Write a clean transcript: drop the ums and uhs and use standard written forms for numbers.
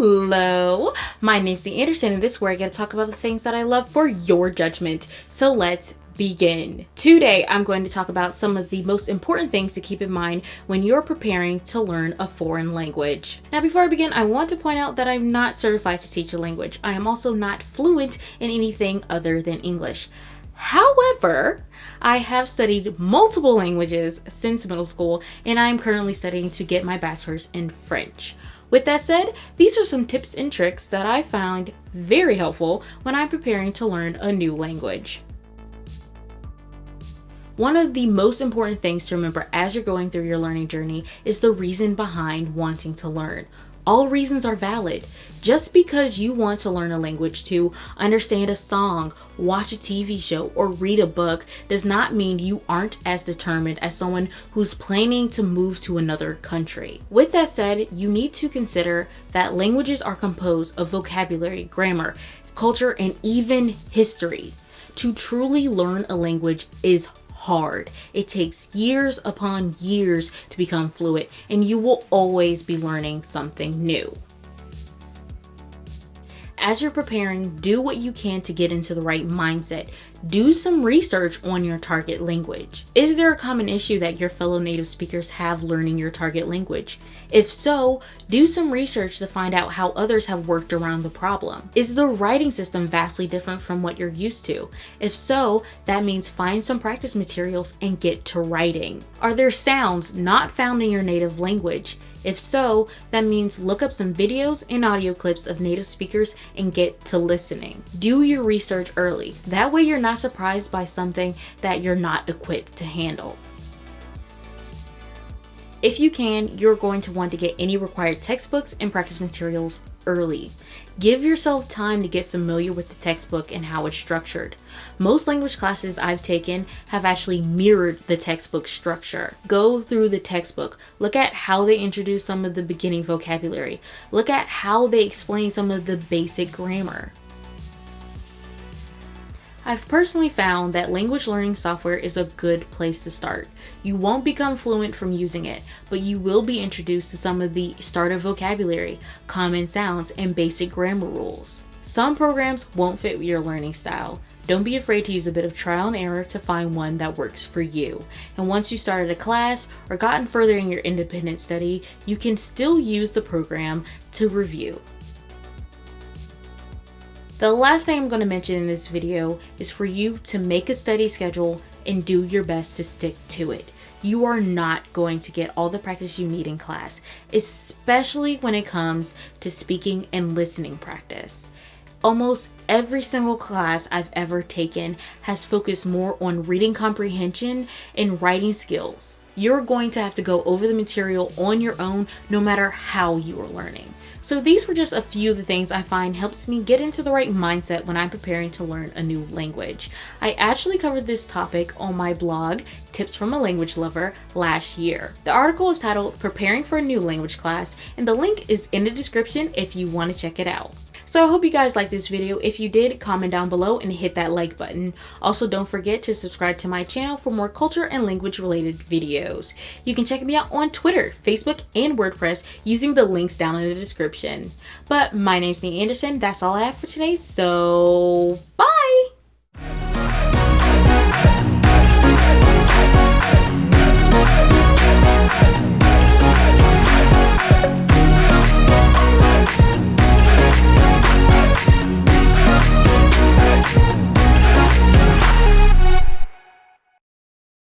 Hello, my name's Nate Anderson, and this is where I get to talk about the things that I love for your judgment. So let's begin. Today, I'm going to talk about some of the most important things to keep in mind when you're preparing to learn a foreign language. Now, before I begin, I want to point out that I'm not certified to teach a language. I am also not fluent in anything other than English. However, I have studied multiple languages since middle school, and I am currently studying to get my bachelor's in French. With that said, these are some tips and tricks that I found very helpful when I'm preparing to learn a new language. One of the most important things to remember as you're going through your learning journey is the reason behind wanting to learn. All reasons are valid. Just because you want to learn a language to understand a song, watch a TV show, or read a book does not mean you aren't as determined as someone who's planning to move to another country. With that said, you need to consider that languages are composed of vocabulary, grammar, culture, and even history. To truly learn a language is hard. It takes years upon years to become fluent, and you will always be learning something new. As you're preparing, do what you can to get into the right mindset. Do some research on your target language. Is there a common issue that your fellow native speakers have learning your target language? If so, do some research to find out how others have worked around the problem. Is the writing system vastly different from what you're used to? If so, that means find some practice materials and get to writing. Are there sounds not found in your native language? If so, that means look up some videos and audio clips of native speakers and get to listening. Do your research early. That way you're not surprised by something that you're not equipped to handle. If you can, you're going to want to get any required textbooks and practice materials early. Give yourself time to get familiar with the textbook and how it's structured. Most language classes I've taken have actually mirrored the textbook structure. Go through the textbook. Look at how they introduce some of the beginning vocabulary. Look at how they explain some of the basic grammar. I've personally found that language learning software is a good place to start. You won't become fluent from using it, but you will be introduced to some of the starter vocabulary, common sounds, and basic grammar rules. Some programs won't fit your learning style. Don't be afraid to use a bit of trial and error to find one that works for you. And once you started a class or gotten further in your independent study, you can still use the program to review. The last thing I'm going to mention in this video is for you to make a study schedule and do your best to stick to it. You are not going to get all the practice you need in class, especially when it comes to speaking and listening practice. Almost every single class I've ever taken has focused more on reading comprehension and writing skills. You're going to have to go over the material on your own no matter how you are learning. So these were just a few of the things I find helps me get into the right mindset when I'm preparing to learn a new language. I actually covered this topic on my blog, Tips from a Language Lover, last year. The article is titled Preparing for a New Language Class, and the link is in the description if you want to check it out. So I hope you guys liked this video. If you did, comment down below and hit that like button. Also, don't forget to subscribe to my channel for more culture and language related videos. You can check me out on Twitter, Facebook, and WordPress using the links down in the description. But my name's Nate Anderson. That's all I have for today. So bye!